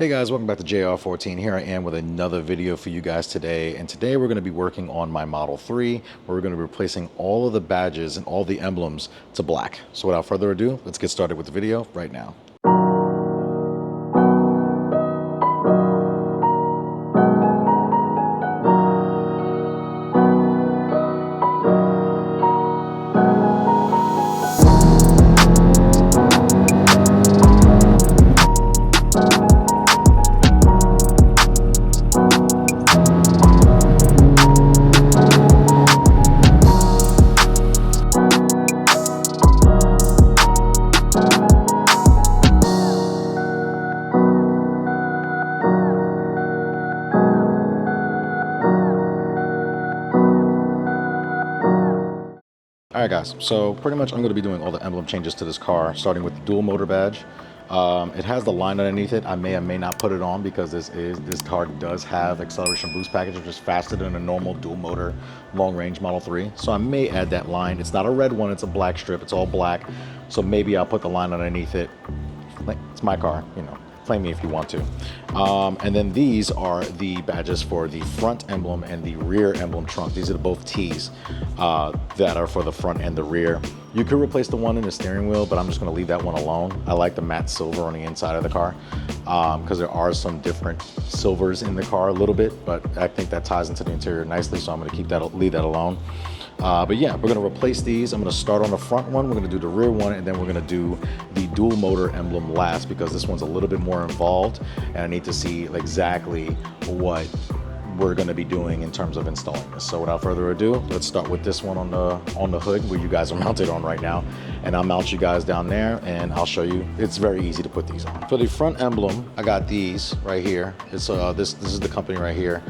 Hey guys, welcome back to JR14. Here I am with another video for you guys today. And today we're going to be working on my Model 3, where we're going to be replacing all of the badges and all the emblems to black. So without further ado, let's get started with the video right now. All right guys, so pretty much I'm going to be doing all the emblem changes to this car, starting with the dual motor badge. It has the line underneath it. I may or may not put it on because this car does have acceleration boost package, which is faster than a normal dual motor long range Model 3. So I may add that line. It's not a red one, it's a black strip, it's all black. So maybe I'll put the line underneath it. It's my car, you know. Claim me if you want to. And then these are the badges for the front emblem and the rear emblem trunk. These are both T's that are for the front and the rear. You could replace the one in the steering wheel, but I'm just going to leave that one alone. I like the matte silver on the inside of the car because there are some different silvers in the car a little bit, but I think that ties into the interior nicely, so I'm going to leave that alone. But yeah, we're going to replace these. I'm going to start on the front one, we're going to do the rear one, and then we're going to do the dual motor emblem last because this one's a little bit more involved and I need to see exactly what we're going to be doing in terms of installing this. So without further ado, let's start with this one on the hood where you guys are mounted on right now, and I'll mount you guys down there and I'll show you. It's very easy to put these on. For the front emblem, I got these right here. It's this is the company right here.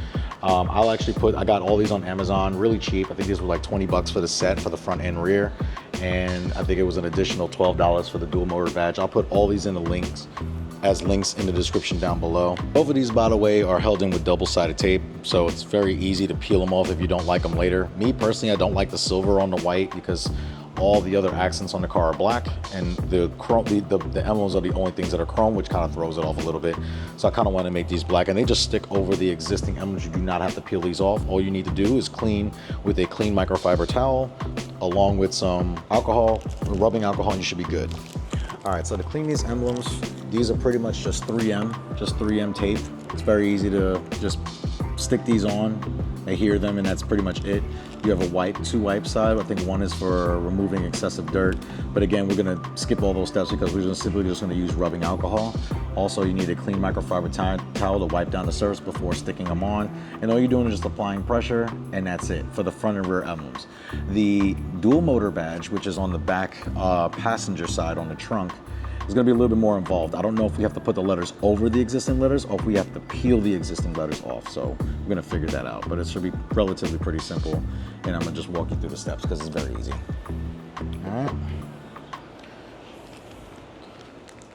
I got all these on Amazon, really cheap. I think these were like 20 bucks for the set for the front and rear, and I think it was an additional $12 for the dual motor badge. I'll put all these in the links in the description down below. Both of these, by the way, are held in with double-sided tape, so it's very easy to peel them off if you don't like them later. Me personally, I don't like the silver on the white because all the other accents on the car are black, and the emblems are the only things that are chrome, which kind of throws it off a little bit. So I kind of want to make these black, and they just stick over the existing emblems. You do not have to peel these off. All you need to do is clean with a clean microfiber towel along with some alcohol, rubbing alcohol, and you should be good. All right, so to clean these emblems, these are pretty much just 3M tape. It's very easy to just stick these on, adhere them, and that's pretty much it. You have two wipe sides. I think one is for removing excessive dirt, but again, we're gonna skip all those steps because we're simply just gonna use rubbing alcohol. Also, you need a clean microfiber towel to wipe down the surface before sticking them on, and all you're doing is just applying pressure, and that's it for the front and rear emblems. The dual motor badge, which is on the back passenger side on the trunk, is going to be a little bit more involved. I don't know if we have to put the letters over the existing letters or if we have to peel the existing letters off. So we're going to figure that out, but it should be relatively pretty simple. And I'm going to just walk you through the steps because it's very easy. All right.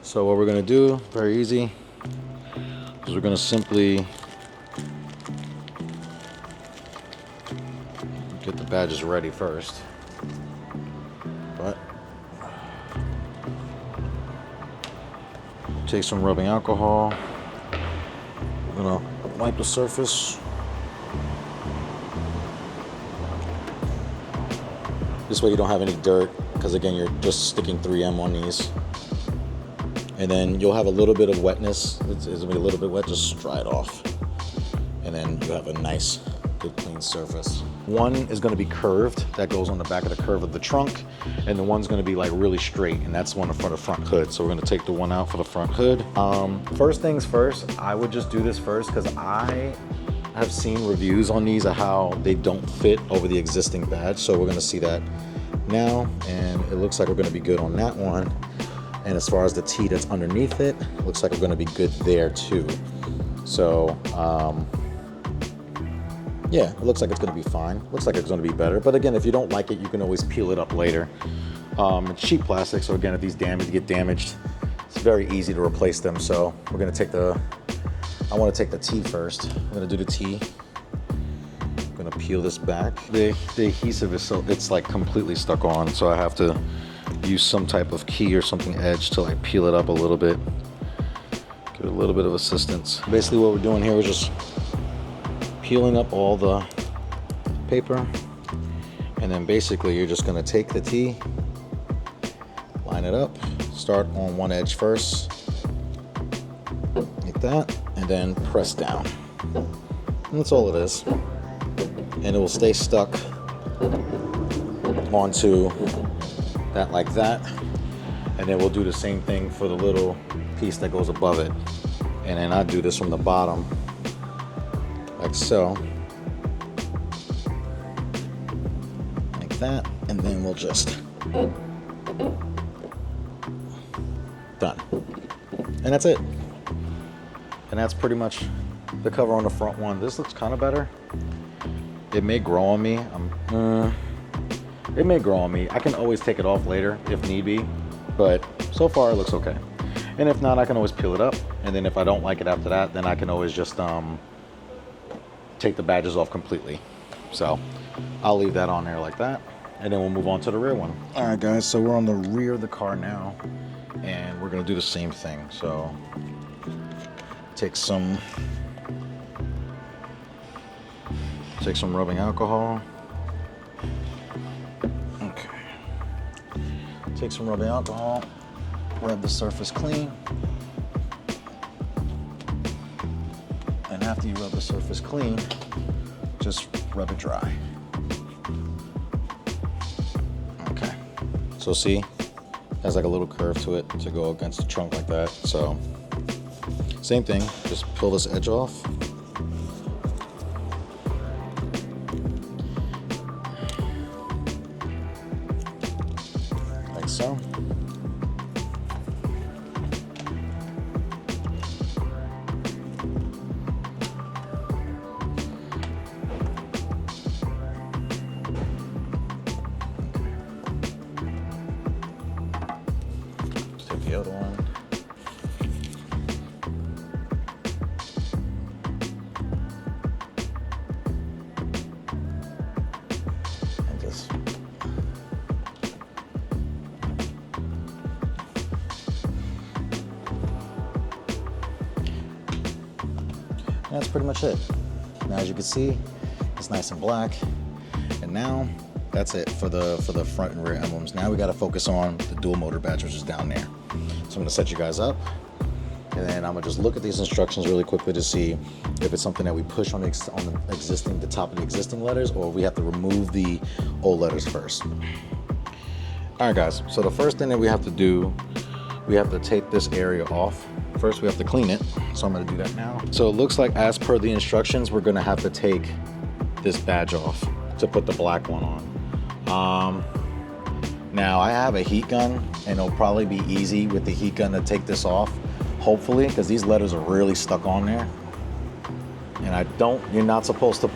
So what we're going to do, very easy, is we're going to simply get the badges ready first. But take some rubbing alcohol. I'm gonna wipe the surface. This way you don't have any dirt, because again, you're just sticking 3M on these. And then you'll have a little bit of wetness. It's gonna be a little bit wet, just dry it off. And then you have a nice, good clean surface. One is going to be curved, that goes on the back of the curve of the trunk, and the one's going to be like really straight, and that's one for the front hood. So we're going to take the one out for the front hood. First things first, I would just do this first because I have seen reviews on these of how they don't fit over the existing badge. So we're going to see that now, and it looks like we're going to be good on that one. And as far as the T that's underneath it, looks like we're going to be good there too. So yeah, it looks like it's going to be fine. Looks like it's going to be better. But again, if you don't like it, you can always peel it up later. It's cheap plastic, so again, if these get damaged, it's very easy to replace them. So we're going to take I want to take the T first. I'm going to do the T. I'm going to peel this back. The adhesive it's like completely stuck on, so I have to use some type of key or something edge to like peel it up a little bit. Give it a little bit of assistance. Basically what we're doing here is just peeling up all the paper, and then basically you're just gonna take the T, line it up, start on one edge first, like that, and then press down. And that's all it is. And it will stay stuck onto that like that. And then we'll do the same thing for the little piece that goes above it. And then I do this from the bottom, like so. Like that. And then we'll just, done. And that's it. And that's pretty much the cover on the front one. This looks kind of better. It may grow on me. It may grow on me. I can always take it off later if need be, but so far it looks okay. And if not, I can always peel it up. And then if I don't like it after that, then I can always just take the badges off completely. So I'll leave that on there like that. And then we'll move on to the rear one. All right, guys, so we're on the rear of the car now, and we're gonna do the same thing. So take some rubbing alcohol. Okay. Take some rubbing alcohol, rub the surface clean. And after you rub the surface clean, just rub it dry. Okay. So see, it has like a little curve to it to go against the trunk like that. So same thing, just pull this edge off. Like so. Let's take the other one. That's pretty much it. Now, as you can see, it's nice and black. And now that's it for the front and rear emblems. Now we got to focus on the dual motor badge, which is down there. So I'm going to set you guys up, and then I'm going to just look at these instructions really quickly to see if it's something that we push on the top of the existing letters, or we have to remove the old letters first. All right, guys. So the first thing that we have to do, we have to take this area off. First, we have to clean it, so I'm gonna do that now. So it looks like, as per the instructions, we're gonna have to take this badge off to put the black one on. Now, I have a heat gun, and it'll probably be easy with the heat gun to take this off, hopefully, because these letters are really stuck on there. And you're not supposed to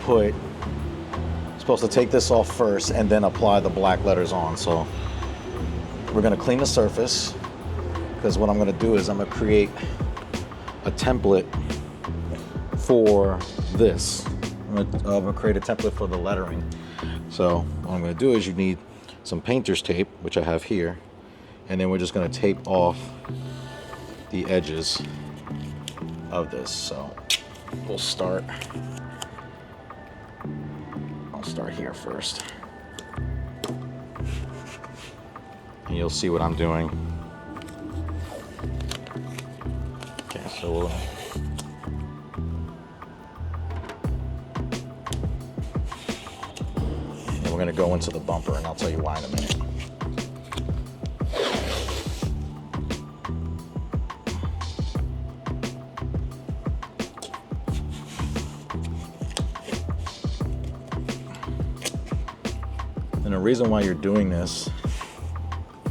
take this off first and then apply the black letters on. So we're gonna clean the surface, because what I'm going to do is I'm going to create a template for this. I'm going to create a template for the lettering. So what I'm going to do is you need some painter's tape, which I have here, and then we're just going to tape off the edges of this. So I'll start here first. And you'll see what I'm doing. So and we're going to go into the bumper, and I'll tell you why in a minute. And the reason why you're doing this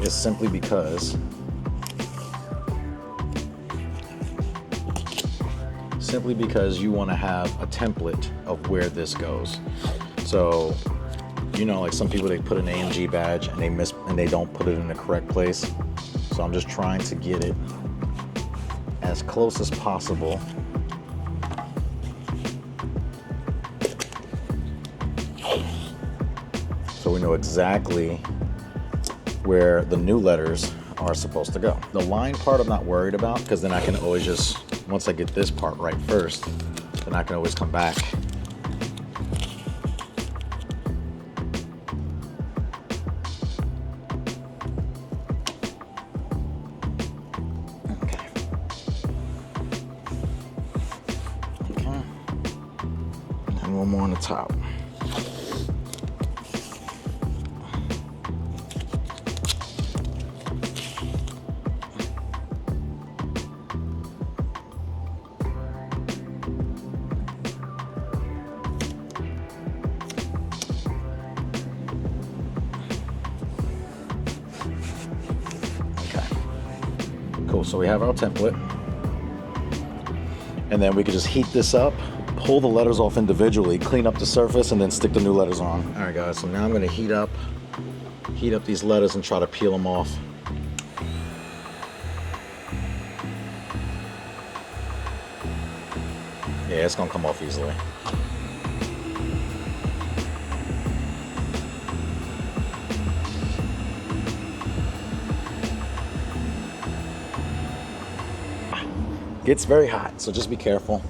is simply because you want to have a template of where this goes. So, like some people, they put an AMG badge and they don't put it in the correct place. So I'm just trying to get it as close as possible. So we know exactly where the new letters are supposed to go. The line part I'm not worried about, because then I can always just once I get this part right first, then I can always come back. Okay. Okay. And one more on the top. Cool, so we have our template, and then we could just heat this up, pull the letters off individually, clean up the surface, and then stick the new letters on. All right, guys, so now I'm gonna heat up these letters and try to peel them off. Yeah, it's gonna come off easily. It's very hot, so just be careful.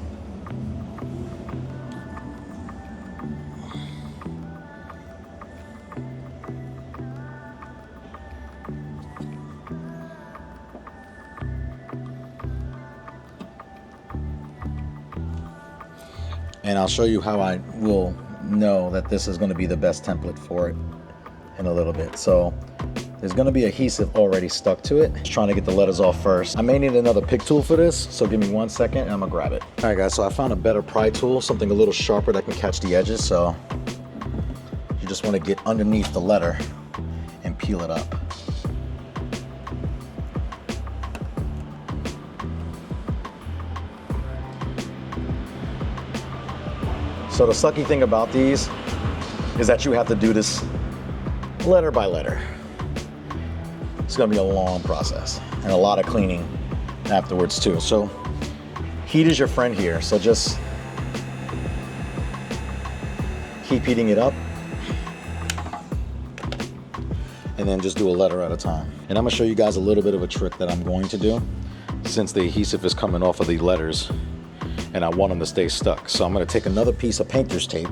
And I'll show you how I will know that this is going to be the best template for it in a little bit. So there's going to be adhesive already stuck to it. Just trying to get the letters off first. I may need another pick tool for this, so give me 1 second and I'm gonna grab it. All right, guys, so I found a better pry tool, something a little sharper that can catch the edges. So you just want to get underneath the letter and peel it up. So the sucky thing about these is that you have to do this letter by letter. It's gonna be a long process and a lot of cleaning afterwards too. So heat is your friend here. So just keep heating it up and then just do a letter at a time. And I'm gonna show you guys a little bit of a trick that I'm going to do since the adhesive is coming off of the letters and I want them to stay stuck. So I'm gonna take another piece of painter's tape,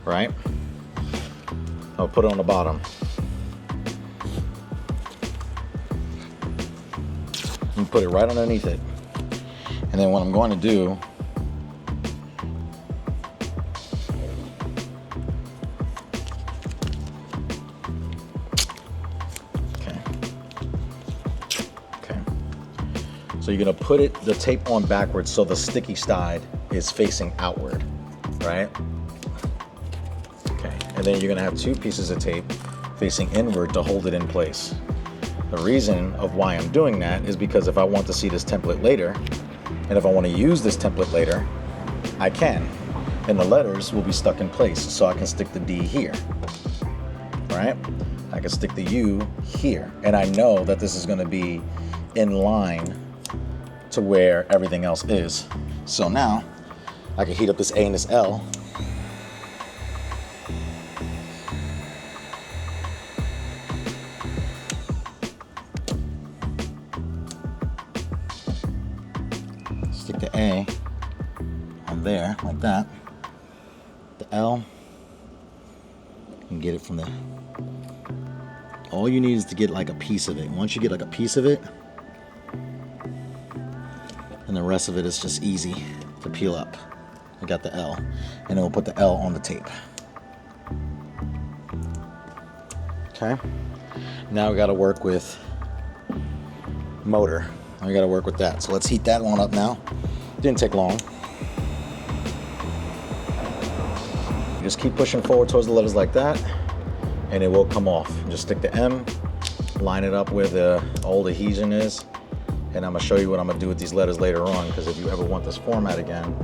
right? I'll put it on the bottom. And put it right underneath it. And then what I'm going to do okay. So you're gonna put the tape on backwards so the sticky side is facing outward, right? Okay, and then you're gonna have 2 pieces of tape facing inward to hold it in place. The reason of why I'm doing that is because if I want to see this template later, and if I want to use this template later, I can. And the letters will be stuck in place, so I can stick the D here, right? I can stick the U here. And I know that this is going to be in line to where everything else is. So now I can heat up this A and this L. Stick the A on there, like that. The L, you can get it from there. All you need is to get like a piece of it. Once you get like a piece of it, and the rest of it is just easy to peel up. I got the L, and then we'll put the L on the tape. Okay, now we gotta work with motor. We gotta work with that. So let's heat that one up now. Didn't take long. Just keep pushing forward towards the letters like that, and it will come off. Just stick the M, line it up where the old adhesion is, and I'm gonna show you what I'm gonna do with these letters later on, because if you ever want this format again,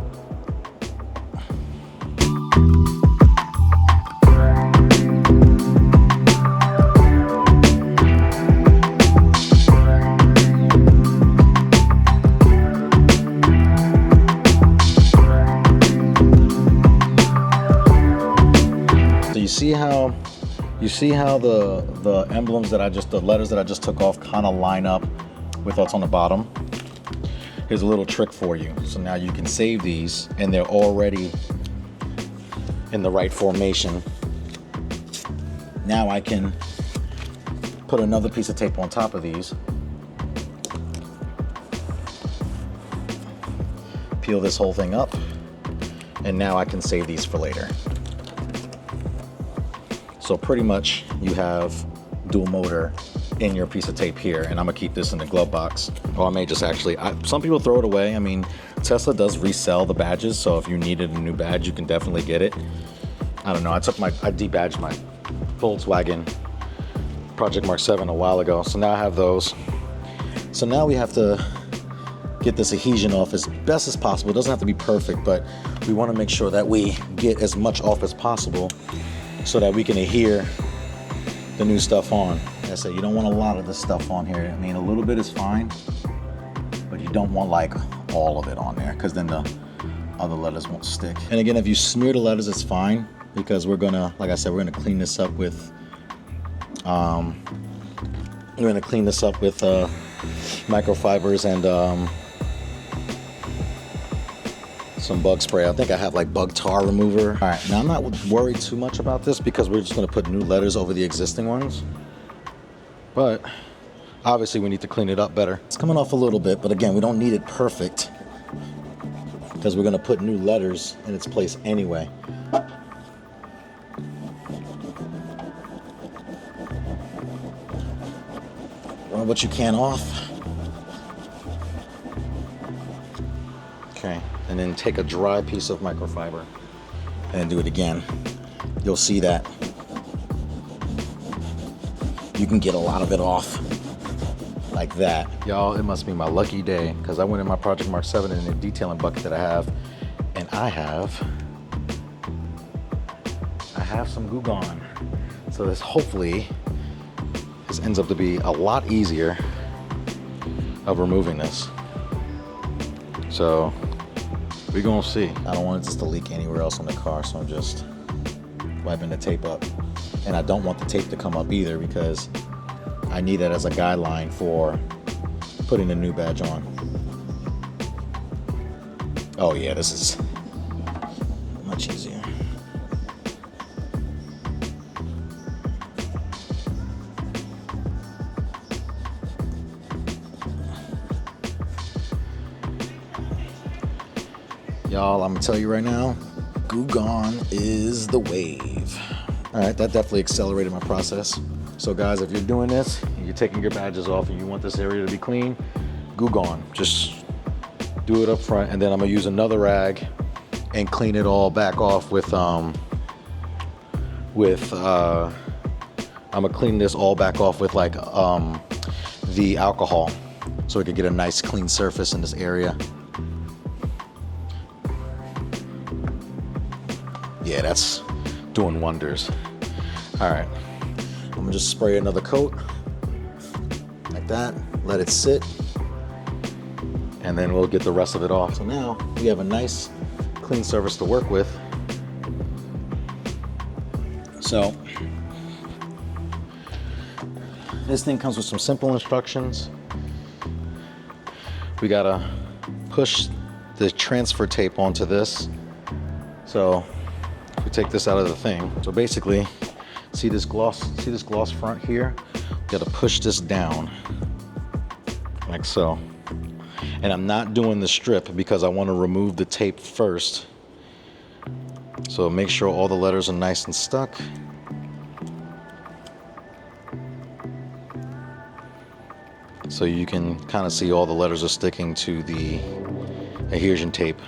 you see how the emblems that the letters that I just took off kind of line up with what's on the bottom. Here's a little trick for you. So now you can save these and they're already in the right formation. Now I can put another piece of tape on top of these, peel this whole thing up, and now I can save these for later. So pretty much you have dual motor in your piece of tape here, and I'm gonna keep this in the glove box. Or I may just actually, some people throw it away. I mean, Tesla does resell the badges, so if you needed a new badge, you can definitely get it. I don't know, I debadged my Volkswagen Project Mark 7 a while ago, so now I have those. So now we have to get this adhesion off as best as possible. It doesn't have to be perfect, but we want to make sure that we get as much off as possible so that we can adhere the new stuff on. Like I said, you don't want a lot of this stuff on here. I mean, a little bit is fine, but you don't want like all of it on there, because then the other letters won't stick. And again, if you smear the letters, it's fine, because we're gonna, like I said, we're gonna clean this up with microfibers and some bug spray. I think I have like bug tar remover. All right, now I'm not worried too much about this because we're just gonna put new letters over the existing ones. But obviously we need to clean it up better. It's coming off a little bit, but again, we don't need it perfect because we're gonna put new letters in its place anyway. Run what you can off. Okay, and then take a dry piece of microfiber and then do it again. You'll see that you can get a lot of it off like that. Y'all, it must be my lucky day, because I went in my Project Mark 7 in the detailing bucket that I have, and I have some Goo Gone. So this hopefully ends up to be a lot easier of removing this. So we're gonna see. I don't want it just to leak anywhere else on the car, so I'm just wiping the tape up. And I don't want the tape to come up either, because I need that as a guideline for putting the new badge on. Oh yeah, this is much easier. Y'all, I'm gonna tell you right now, Goo Gone is the wave. All right, that definitely accelerated my process. So guys, if you're doing this, and you're taking your badges off and you want this area to be clean, Goo Gone. Just do it up front, and then I'm gonna use another rag and clean it all back off with I'm gonna clean this all back off with like the alcohol, so we could get a nice clean surface in this area. Yeah, that's doing wonders. All right, I'm gonna just spray another coat like that, let it sit, and then we'll get the rest of it off. So now we have a nice clean surface to work with. So this thing comes with some simple instructions. We gotta push the transfer tape onto this. So we take this out of the thing. So basically, see this gloss front here? You gotta push this down like so. And I'm not doing the strip because I want to remove the tape first. So make sure all the letters are nice and stuck. So you can kind of see all the letters are sticking to the adhesion tape,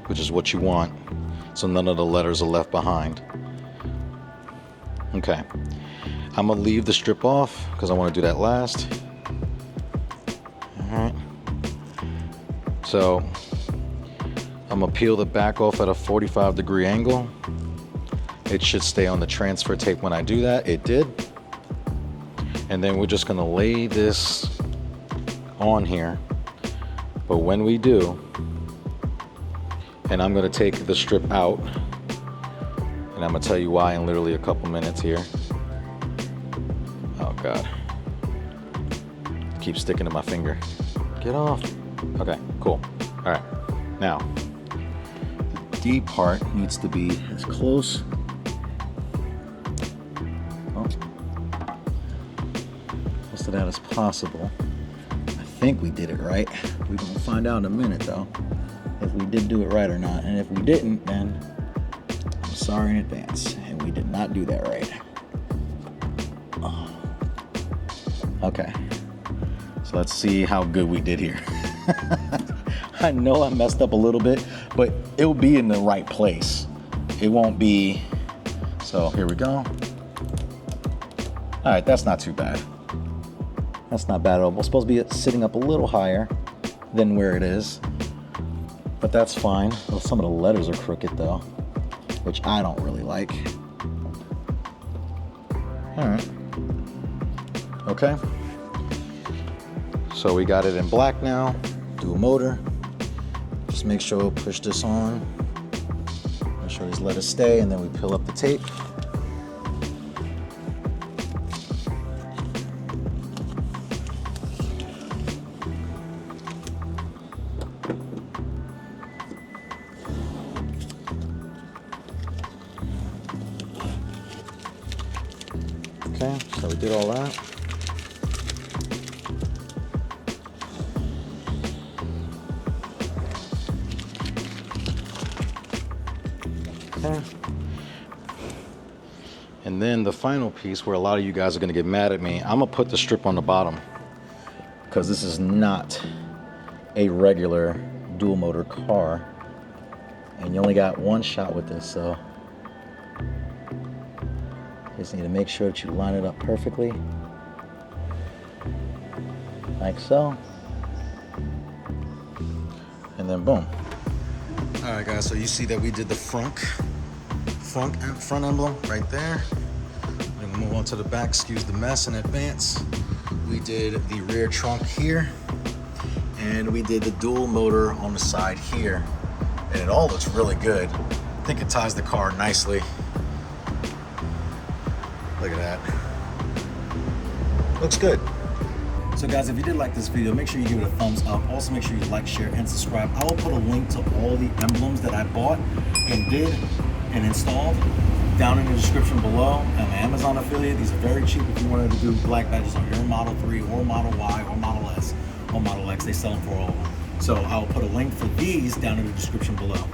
which is what you want, so none of the letters are left behind. Okay, I'm gonna leave the strip off because I want to do that last. All right, so I'm gonna peel the back off at a 45-degree angle. It should stay on the transfer tape when I do that. It did. And then we're just gonna lay this on here. But when we do, and I'm gonna take the strip out, and I'm gonna tell you why in literally a couple minutes here. Oh God. Keep sticking to my finger. Get off. Okay, cool. All right, now the D part needs to be as close, oh, close to that as possible. I think we did it right. We're gonna find out in a minute though, if we did do it right or not. And if we didn't, then I'm sorry in advance. And we did not do that right. Oh. Okay, so let's see how good we did here. I know I messed up a little bit, but it'll be in the right place. It won't be, so here we go. All right, that's not too bad. That's not bad at all. We're supposed to be sitting up a little higher than where it is, but that's fine. Well, some of the letters are crooked though, which I don't really like. All right. Okay. So we got it in black now. Dual motor. Just make sure we'll push this on. Make sure these letters stay, and then we peel up the tape. Okay, so we did all that. Okay. And then the final piece where a lot of you guys are going to get mad at me, I'm going to put the strip on the bottom because this is not a regular dual motor car. And you only got one shot with this, so you just need to make sure that you line it up perfectly. Like so. And then boom. All right, guys, so you see that we did the front emblem right there. We're gonna move on to the back, excuse the mess in advance. We did the rear trunk here, and we did the dual motor on the side here. And it all looks really good. I think it ties the car nicely. Look at that. Looks good. So guys, if you did like this video, make sure you give it a thumbs up. Also make sure you like, share, and subscribe. I will put a link to all the emblems that I bought and did and installed down in the description below. I'm an Amazon affiliate. These are very cheap if you wanted to do black badges on your Model 3 or Model Y or Model S or Model X. They sell them for all of them. So I'll put a link for these down in the description below.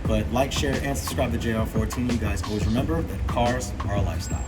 But like, share, and subscribe to JR14. You guys always remember that cars are a lifestyle.